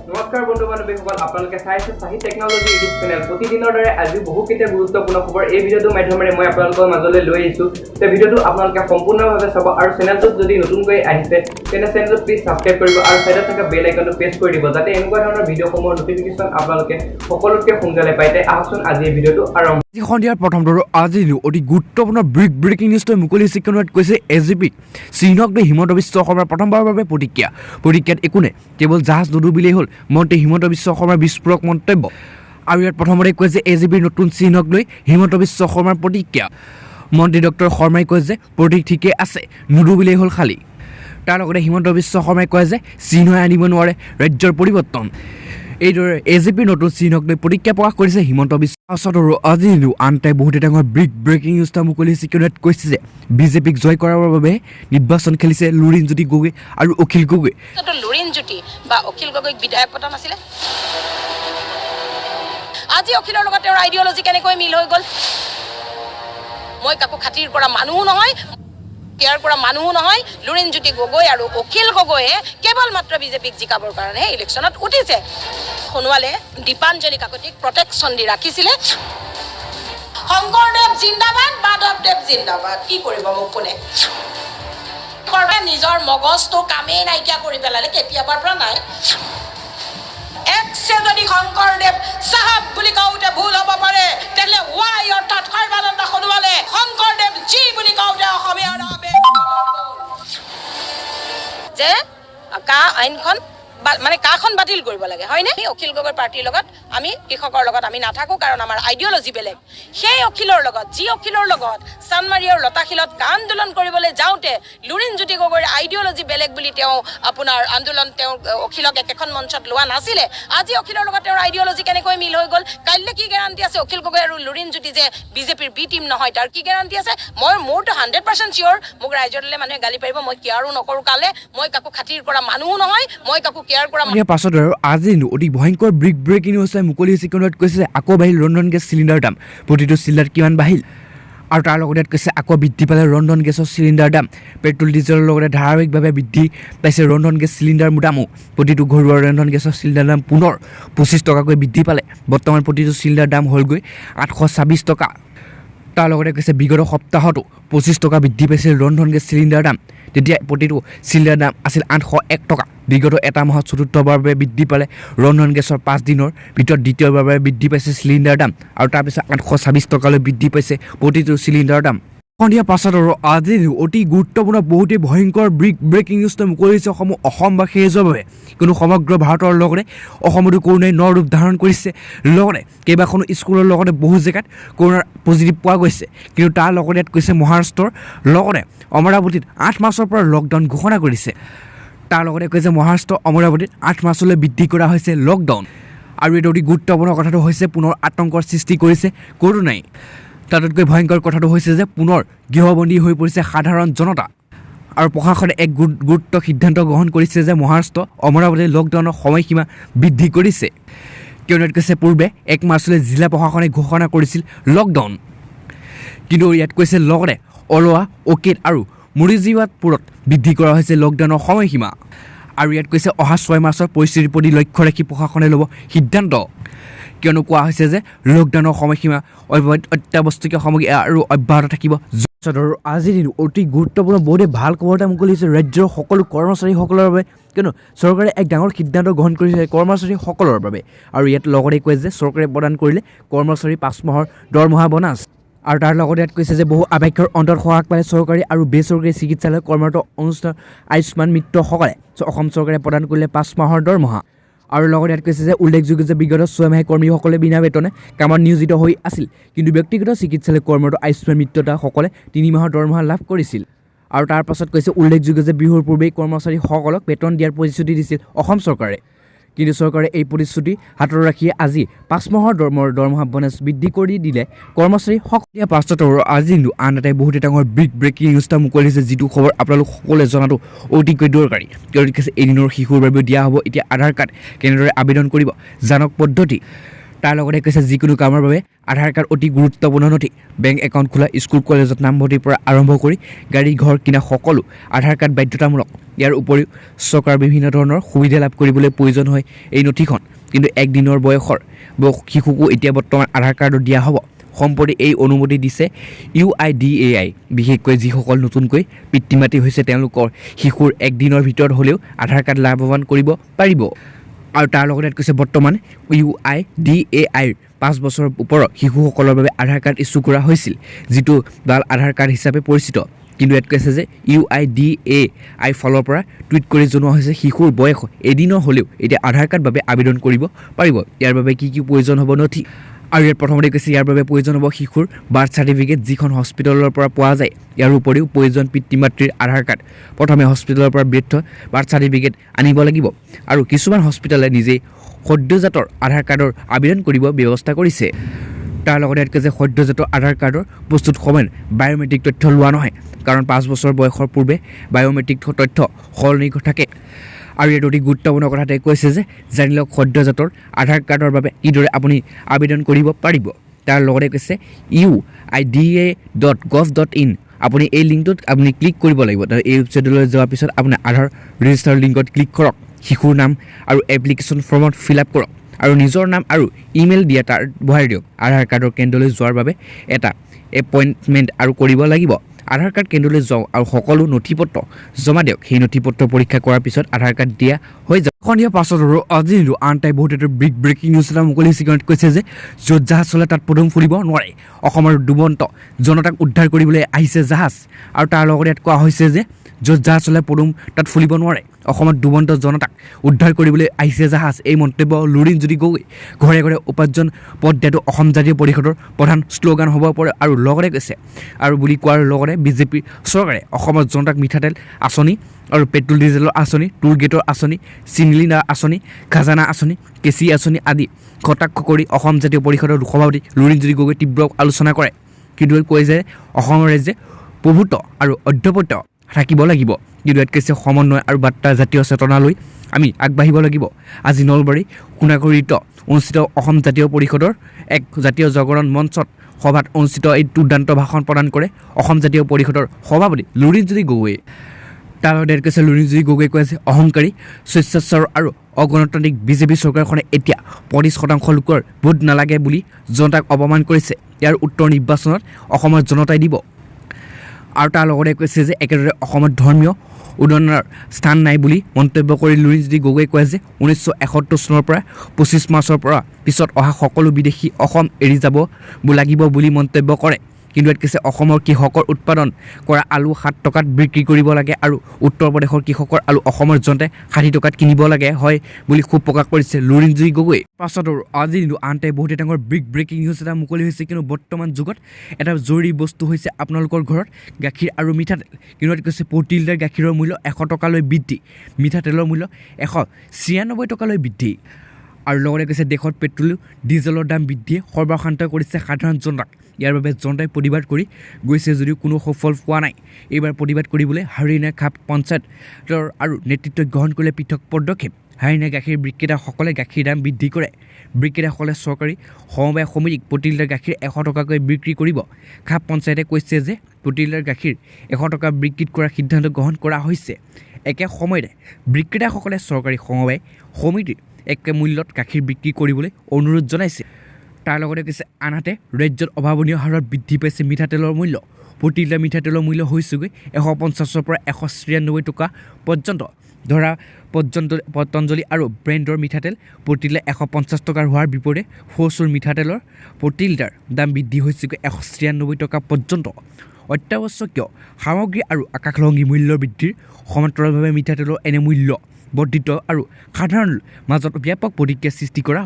নমস্কাৰ বন্ধু বান্ধৱীসকল আপোনালোকে চাইছে চাহি টেকনলজি ইউটিউব চেনেল প্ৰতিদিনৰ দৰে আজি বহুকেইটা গুৰুত্বপূৰ্ণ খবৰ এই ভিডিঅ'টোৰ মাধ্যমেৰে মই আপোনালোকৰ মাজলৈ লৈ আহিছোঁ তে ভিডিঅ'টো আপোনালোকে সম্পূৰ্ণভাৱে চাব আৰু চেনেলটোত যদি নতুনকৈ আহিছে তেনে চেনেলটো প্লিজ সাবস্ক্ৰাইব কৰিব আৰু সাইডত থকা বেল আইকনটো প্ৰেছ কৰি দিব যাতে এনেকুৱা ধৰণৰ ভিডিঅ'সমূহৰ নটিফিকেশ্যন আপোনালোকে সকলোতকৈ সোনকালে পায় তে আহকচোন আজি এই ভিডিঅ'টো আৰম্ভ সন্ধিয়াৰ প্ৰথম দৰৰ আজি অতি গুৰুত্বপূৰ্ণ ব্ৰেকিং নিউজটোৱে মুকলি চিকেনত কৈছে এজিপিক চীনক লৈ হিমন্ত বিশ্ব শৰ্মাৰ প্ৰথমবাৰৰ বাবে প্ৰতিক্ৰিয়াত একো নাই কেৱল জাহাজ নুডুবিলেই হ'ল মন্ত্ৰী হিমন্ত বিশ্ব শৰ্মাৰ বিস্ফোৰক মন্তব্য আৰু ইয়াত প্ৰথমতে কৈছে এজিপিৰ নতুন চীনক লৈ হিমন্ত বিশ্ব শৰ্মাৰ প্ৰতিক্ৰিয়া মন্ত্ৰী ডক্টৰ শৰ্মাই কয় যে প্ৰতীক ঠিকে আছে নুডুবিলেই হ'ল খালী তাৰ লগতে হিমন্ত বিশ্ব শৰ্মাই কয় যে চীনে আনিব নোৱাৰে ৰাজ্যৰ পৰিৱৰ্তন এইদৰে এজিপিৰ নতুন চীনক লৈ প্ৰতিক্ৰিয়া প্ৰকাশ কৰিছে হিমন্ত বিশ্ব শৰ্মাৰ আজি আনটাই বহুতে ডাঙৰ ব্ৰেকিং নিউজ এটা মুকলি চিকেনত কৈছে যে বিজেপিক জয় কৰাৰ বাবে নিৰ্বাচন খেলিছে লুৰিণজ্যোতি গগৈ আৰু অখিল গগৈ লুৰিণজ্যোতি বা অখিল গগৈক বিধায়ক পতা নাছিলে আজি অখিলৰ লগত তেওঁৰ আইডিঅলজি কেনেকৈ মিল হৈ গ'ল মই কাকো খাতিৰ কৰা মানুহ নহয় কেয়াৰ কৰা মানুহ নহয় লুৰিণজ্যোতি গগৈ আৰু অখিল গগৈয়ে কেৱল মাত্ৰ বিজেপিক জিকাবৰ কাৰণে ইলেকশ্যনত উঠিছে সোণোৱালে দীপাঞ্জলি কাকতিক প্ৰটেকশ্যন দি ৰাখিছিলে শংকৰদেৱ জিন্দাবাদ মাধৱদেৱ জিন্দাবাদ কি কৰিব মোক কোনে নিজৰ মগজটো কামেই নাইকিয়া কৰি পেলালে কেতিয়াবাৰ পৰা নাই একছে যদি শংকৰদেৱ চাহাব বুলি কওঁতে ভুল হ'ব পাৰে তেনে ৱাই অৰ্থাৎ সৰ্বানন্দ সোণোৱালে শংকৰদেৱ জি বুলি কওঁতে অসমীয়াৰ যে কা আইনখন মানে কাখন বাতিল কৰিব লাগে হয়নে অখিল গগৈ পাৰ্টিৰ লগত আমি কৃষকৰ লগত আমি নাথাকো কাৰণ আমাৰ আইডিঅলজি বেলেগ সেই অখিলৰ লগত যি অখিলৰ লগত চানমাৰী আৰু লতাশিলত আন্দোলন কৰিবলৈ যাওঁতে লুৰিণজ্যোতি গগৈৰ আইডিঅলজি বেলেগ বুলি তেওঁ আপোনাৰ আন্দোলন তেওঁ অখিলক একেখন মঞ্চত লোৱা নাছিলে আজি অখিলৰ লগত তেওঁৰ আইডিঅলজি কেনেকৈ মিল হৈ গ'ল কাইলৈ কি গেৰাণ্টি আছে অখিল গগৈ আৰু লুৰিণজ্যোতি যে বিজেপিৰ বি টিম নহয় তাৰ কি গেৰাণ্টি আছে মোৰতো 100% চিয়ৰ মোক ৰাইজৰ দিলে মানুহে গালি পাৰিব মই কেয়াৰো নকৰোঁ কালে মই কাকো খাতিৰ কৰা মানুহ নহয় মই কাকো ইয়াৰ পাছত আৰু আজি অতি ভয়ংকৰ ব্ৰেকিং নিউজ মুকলি চিকেনত কৈছে আকৌ বাঢ়িল ৰন্ধন গেছ চিলিণ্ডাৰ দাম প্ৰতিটো চিলিণ্ডাৰ কিমান বাঢ়িল আৰু তাৰ লগতে কৈছে আকৌ বৃদ্ধি পালে ৰন্ধন গেছৰ চিলিণ্ডাৰ দাম পেট্ৰল ডিজেলৰ লগতে ধাৰাবাহিকভাৱে বৃদ্ধি পাইছে ৰন্ধন গেছ চিলিণ্ডাৰ দামো প্ৰতিটো ঘৰুৱা ৰন্ধন গেছৰ চিলিণ্ডাৰ দাম পুনৰ 25 টকাকৈ বৃদ্ধি পালে বৰ্তমান প্ৰতিটো চিলিণ্ডাৰ দাম হ'লগৈ 826 টকা তাৰ লগতে কৈছে বিগত সপ্তাহতো 25 টকা বৃদ্ধি পাইছিল ৰন্ধন গেছ চিলিণ্ডাৰ দাম তেতিয়া প্ৰতিটো চিলিণ্ডাৰ দাম আছিল 801 টকা বিগত এটা মাহত চতুৰ্থবাৰৰ বাবে বৃদ্ধি পালে ৰন্ধন গেছৰ 5 দিনৰ ভিতৰত দ্বিতীয়বাৰৰ বাবে বৃদ্ধি পাইছে চিলিণ্ডাৰ দাম আৰু তাৰপিছত 826 টকালৈ বৃদ্ধি পাইছে প্ৰতিটো চিলিণ্ডাৰ দাম সন্ধিয়া পাছত আৰু আজি অতি গুৰুত্বপূৰ্ণ বহুতেই ভয়ংকৰ ব্ৰেকিং নিউজটো মুকলিছে অসমবাসী এজৰ বাবে কোনো সমগ্ৰ ভাৰতৰ লগতে অসমতো কৰোণাই ন ৰূপ ধাৰণ কৰিছে লগতে কেইবাখনো স্কুলৰ লগতে বহু জেগাত কৰোণাৰ পজিটিভ পোৱা গৈছে কিন্তু তাৰ লগতে ইয়াত কৈছে মহাৰাষ্ট্ৰৰ লগতে অমৰাৱতীত 8 মাৰ্চৰ পৰা লকডাউন ঘোষণা কৰিছে তাৰ লগতে কৈছে মহাৰাষ্ট্ৰ অমৰাৱতীত 8 মাৰ্চলৈ বৃদ্ধি কৰা হৈছে লকডাউন আৰু এইটো অতি গুৰুত্বপূৰ্ণ কথাটো হৈছে পুনৰ আতংকৰ সৃষ্টি কৰিছে কৰোণাই তাতকৈ ভয়ংকৰ কথাটো হৈছে যে পুনৰ গৃহবন্দী হৈ পৰিছে সাধাৰণ জনতা আৰু প্ৰশাসনে এক গুৰুত্ব সিদ্ধান্ত গ্ৰহণ কৰিছে যে মহাৰাষ্ট্ৰ অমৰাৱতীৰ লকডাউনৰ সময়সীমা বৃদ্ধি কৰিছে কিয়নো কৈছে পূৰ্বে 1 মাৰ্চলৈ জিলা প্ৰশাসনে ঘোষণা কৰিছিল লকডাউন কিন্তু ইয়াত কৈছে লগতে অলৱা অকেট আৰু মুৰিজিবাদপুৰত বৃদ্ধি কৰা হৈছে লকডাউনৰ সময়সীমা আৰু ইয়াত কৈছে অহা 6 মাৰ্চৰ পৰিস্থিতিৰ প্ৰতি লক্ষ্য ৰাখি প্ৰশাসনে ল'ব সিদ্ধান্ত কিয়নো কোৱা হৈছে যে লকডাউনৰ সময়সীমা অত্যাৱশ্যকীয় সামগ্ৰী আৰু অব্যাহত থাকিব আজিৰ দিন অতি গুৰুত্বপূৰ্ণ বহুতে ভাল খবৰ এটা মুকলি হৈছে ৰাজ্যৰ সকলো কৰ্মচাৰীসকলৰ বাবে কিয়নো চৰকাৰে এক ডাঙৰ সিদ্ধান্ত গ্ৰহণ কৰিছে কৰ্মচাৰীসকলৰ বাবে আৰু ইয়াত লগতে কৈছে যে চৰকাৰে প্ৰদান কৰিলে কৰ্মচাৰী 5 মাহৰ দৰমহা বোনাছ আৰু তাৰ লগতে ইয়াত কৈছে যে বহু আৱশ্যকৰ অন্তত সহায় পালে চৰকাৰী আৰু বেচৰকাৰী চিকিৎসালয় কৰ্মৰত অনুষ্ঠান আয়ুষ্মান মিত্ৰসকলে অসম চৰকাৰে প্ৰদান কৰিলে 5 মাহৰ দৰমহা আৰু লগতে ইয়াত কৈছে যে উল্লেখযোগ্য যে বিগত 6 মাহে কৰ্মীসকলে বিনা বেতনে কামত নিয়োজিত হৈ আছিল কিন্তু ব্যক্তিগত চিকিৎসালয় কৰ্মৰত আয়ুষ্মান মিত্ৰতাসকলে 3 মাহৰ দৰমহা লাভ কৰিছিল আৰু তাৰ পাছত কৈছে উল্লেখযোগ্য যে বিহুৰ পূৰ্বেই কৰ্মচাৰীসকলক বেতন দিয়াৰ প্ৰতিশ্ৰুতি দিছিল অসম চৰকাৰে কিন্তু চৰকাৰে এই প্ৰতিশ্ৰুতি হাতত ৰাখি আজি 5 মাহৰ দৰমহা বোনাছ বৃদ্ধি কৰি দিলে কৰ্মচাৰী সকলোৱে পাছত আজি আন এটাই বহুতে ডাঙৰ ব্ৰেকিং নিউজ এটা মুকলি হৈছে যিটো খবৰ আপোনালোক সকলোৱে জনাটো অতিকৈ দৰকাৰী কিয়নো এদিনৰ শিশুৰ বাবে দিয়া হ'ব এতিয়া আধাৰ কাৰ্ড কেনেদৰে আবেদন কৰিব জানক পদ্ধতি তাৰ লগতে কৈছে যিকোনো কামৰ বাবে আধাৰ কাৰ্ড অতি গুৰুত্বপূৰ্ণ নথি বেংক একাউণ্ট খোলা স্কুল কলেজত নামভৰ্তিৰ পৰা আৰম্ভ কৰি গাড়ী ঘৰ কিনা সকলো আধাৰ কাৰ্ড বাধ্যতামূলক ইয়াৰ উপৰিও চৰকাৰৰ বিভিন্ন ধৰণৰ সুবিধা লাভ কৰিবলৈ প্ৰয়োজন হয় এই নথিখন কিন্তু একদিনৰ বয়সৰ শিশুকো এতিয়া বৰ্তমান আধাৰ কাৰ্ডত দিয়া হ'ব সম্প্ৰতি এই অনুমতি দিছে UIDAI বিশেষকৈ যিসকল নতুনকৈ পিতৃ মাতৃ হৈছে তেওঁলোকৰ শিশুৰ একদিনৰ ভিতৰত হ'লেও আধাৰ কাৰ্ড লাভৱান কৰিব পাৰিব আৰু তাৰ লগতে কৈছে বৰ্তমান UIDAIৰ 5 বছৰৰ ওপৰৰ শিশুসকলৰ বাবে আধাৰ কাৰ্ড ইছ্যু কৰা হৈছিল যিটো বাল আধাৰ কাৰ্ড হিচাপে পৰিচিত কিন্তু ইয়াত কৈছে যে UIDAI ফালৰ পৰা টুইট কৰি জনোৱা হৈছে শিশুৰ বয়স এদিনৰ হ'লেও এতিয়া আধাৰ কাৰ্ড বাবে আবেদন কৰিব পাৰিব ইয়াৰ বাবে কি প্ৰয়োজন হ'ব নথি আৰু ইয়াৰ প্ৰথমতে কৈছে ইয়াৰ বাবে প্ৰয়োজন হ'ব শিশুৰ বাৰ্থ চাৰ্টিফিকেট যিখন হস্পিটেলৰ পৰা পোৱা যায় ইয়াৰ উপৰিও প্ৰয়োজন পিতৃ মাতৃৰ আধাৰ কাৰ্ড প্ৰথমে হস্পিটেলৰ পৰা বাৰ্থ চাৰ্টিফিকেট আনিব লাগিব আৰু কিছুমান হস্পিটেলে নিজেই সদ্যজাতৰ আধাৰ কাৰ্ডৰ আবেদন কৰিব ব্যৱস্থা কৰিছে তাৰ লগতে ইয়াত কৈছে সদ্যজাতৰ আধাৰ কাৰ্ডৰ প্ৰস্তুত সময়ত বায়োমেট্ৰিক তথ্য লোৱা নহয় কাৰণ 5 বছৰ বয়সৰ পূৰ্বে বায়োমেট্ৰিক তথ্য সলনি থাকে আৰু ইয়াত অতি গুৰুত্বপূৰ্ণ কথাতে কৈছে যে জানি লওক সদ্যজাতৰ আধাৰ কাৰ্ডৰ বাবে কিদৰে আপুনি আবেদন কৰিব পাৰিব তাৰ লগতে কৈছে UIDA.gov.in আপুনি এই লিংকটোত আপুনি ক্লিক কৰিব লাগিব এই ৱেবছাইটলৈ যোৱাৰ পিছত আপোনাৰ আধাৰ ৰেজিষ্টাৰ লিংকত ক্লিক কৰক শিশুৰ নাম আৰু এপ্লিকেশ্যন ফৰ্মত ফিল আপ কৰক আৰু নিজৰ নাম আৰু ইমেইল দিয়া তাৰ ভৰাই দিয়ক আধাৰ কাৰ্ডৰ কেন্দ্ৰলৈ যোৱাৰ বাবে এটা এপইণ্টমেণ্ট আৰু কৰিব লাগিব আধাৰ কাৰ্ড কেন্দ্ৰলৈ যাওক আৰু সকলো নথিপত্ৰ জমা দিয়ক সেই নথিপত্ৰ পৰীক্ষা কৰাৰ পিছত আধাৰ কাৰ্ড দিয়া হৈ যাব সন্ধিয়া পাছত আৰু আজি আন টাই বহুত এটা ব্ৰেকিং নিউজ এটা মুকলি চিকনত কৈছে যে য'ত জাহাজ চলে তাত পদুম ফুলিব নোৱাৰে অসমৰ ডুবন্ত জনতাক উদ্ধাৰ কৰিবলৈ আহিছে জাহাজ আৰু তাৰ লগতে ইয়াত কোৱা হৈছে যে য'ত জাহাজ চলে পদুম তাত ফুলিব নোৱাৰে অসমত ডুবন্ত জনতাক উদ্ধাৰ কৰিবলৈ আহিছে জাহাজ এই মন্তব্য লুৰিণজ্যোতি গগৈ ঘৰে ঘৰে উপাৰ্জন পদ দিয়াটো অসম জাতীয় পৰিষদৰ প্ৰধান শ্লোগান হ'ব পাৰে আৰু লগতে কৈছে আৰু বুলি কোৱাৰ লগতে বিজেপিৰ চৰকাৰে অসমৰ জনতাক মিঠাতেল আঁচনি আৰু পেট্ৰল ডিজেলৰ আঁচনি টুল গেটৰ আঁচনি চিলিণ্ডাৰ আঁচনি খাজানা আঁচনি কেচি আঁচনি আদি কটাক্ষ কৰি অসম জাতীয় পৰিষদৰ সভাপতি লুৰিণজ্যোতি গগৈ তীব্ৰ আলোচনা কৰে কিন্তু কয় যে অসম ৰাজ্যে প্ৰভুত্ব আৰু অধ্যপত্য থাকিব লাগিব কিন্তু ইয়াত কৈছে সমন্বয় আৰু বাৰ্তা জাতীয় চেতনালৈ আমি আগবাঢ়িব লাগিব আজি নলবাৰী সোণাগুৰিত অনুষ্ঠিত অসম জাতীয় পৰিষদৰ এক জাতীয় জাগৰণ মঞ্চত সভাত অনুষ্ঠিত এই দুৰ্দান্ত ভাষণ প্ৰদান কৰে অসম জাতীয় পৰিষদৰ সভাপতি লুৰিণজ্যোতি গগৈয়ে তাৰ লগতে কৈছে লুৰিণজ্যোতি গগৈয়ে কৈ আছে অহংকাৰী স্বেচ্ছাচাৰ আৰু অগণতান্ত্ৰিক বিজেপি চৰকাৰখনে এতিয়া 25% লোকৰ ভোট নালাগে বুলি জনতাক অপমান কৰিছে ইয়াৰ উত্তৰ নিৰ্বাচনত অসমৰ জনতাই দিব আৰু তাৰ লগতে কৈছে যে একেদৰে অসমত ধৰ্মীয় উন্নয়নৰ স্থান নাই বুলি মন্তব্য কৰি লুৰিণজ্যোতি গগৈয়ে কয় যে 1971 চনৰ পৰা 25 মাৰ্চৰ পৰা পিছত অহা সকলো বিদেশী অসম এৰি যাব লাগিব বুলি মন্তব্য কৰে কিন্তু ইয়াত কৈছে অসমৰ কৃষকৰ উৎপাদন কৰা আলু 7 টকাত বিক্ৰী কৰিব লাগে আৰু উত্তৰ প্ৰদেশৰ কৃষকৰ আলু অসমৰ জনতাই 60 টকাত কিনিব লাগে হয় বুলি খুব প্ৰকাশ কৰিছে লুৰিণজ্যোতি গগৈ পাছত আজি আনতে বহুত ডাঙৰ ব্ৰেকিং নিউজ এটা মুকলি হৈছে কিন্তু বৰ্তমান যুগত এটা জৰুৰী বস্তু হৈছে আপোনালোকৰ ঘৰত গাখীৰ আৰু মিঠাতেল কিন্তু ইয়াত কৈছে প্ৰতি লিটাৰ গাখীৰৰ মূল্য 100 টকালৈ বৃদ্ধি মিঠাতেলৰ মূল্য 196 টকালৈ বৃদ্ধি আৰু লগতে কৈছে দেশত পেট্ৰল ডিজেলৰ দাম বৃদ্ধিয়ে সৰ্বশান্ত কৰিছে সাধাৰণ জনতাক ইয়াৰ বাবে জনতাই প্ৰতিবাদ কৰি গৈছে যদিও কোনো সফল পোৱা নাই এইবাৰ প্ৰতিবাদ কৰিবলৈ হাৰিয়ানা খাপ পঞ্চায়তৰ আৰু নেতৃত্ব গ্ৰহণ কৰিলে পৃথক পদক্ষেপ হাৰিয়ানা গাখীৰ বিক্ৰেতাসকলে গাখীৰ দাম বৃদ্ধি কৰে বিক্ৰেতাসকলে চৰকাৰী সমবায় সমিতিক প্ৰতি লিটাৰ গাখীৰ 100 টকাকৈ বিক্ৰী কৰিব খাপ পঞ্চায়তে কৈছে যে প্ৰতি লিটাৰ গাখীৰ 100 টকা বিক্ৰী কৰাৰ সিদ্ধান্ত গ্ৰহণ কৰা হৈছে একে সময়তে বিক্ৰেতাসকলে চৰকাৰী সমবায় সমিতিৰ একে মূল্যত গাখীৰ বিক্ৰী কৰিবলৈ অনুৰোধ জনাইছে তাৰ লগতে কৈছে আনহাতে ৰাজ্যত অভাৱনীয় হাৰত বৃদ্ধি পাইছে মিঠাতেলৰ মূল্য প্ৰতি লিটাৰ মিঠাতেলৰ মূল্য হৈছেগৈ 150 পৰা 193 টকা পৰ্যন্ত ধৰা পতঞ্জলি আৰু ব্ৰেণ্ডৰ মিঠাতেল প্ৰতি লিটাৰ 150 টকাৰ হোৱাৰ বিপৰীতে ফৰচুৰ মিঠাতেলৰ প্ৰতি লিটাৰ দাম বৃদ্ধি হৈছেগৈ 193 টকা পৰ্যন্ত অত্যাৱশ্যকীয় সামগ্ৰী আৰু আকাশলংঘী মূল্য বৃদ্ধিৰ সমান্তৰালভাৱে মিঠাতেলৰ এনে মূল্য বৰ্ধিত আৰু সাধাৰণ মাজত ব্যাপক প্ৰতিক্ৰিয়া সৃষ্টি কৰা হয়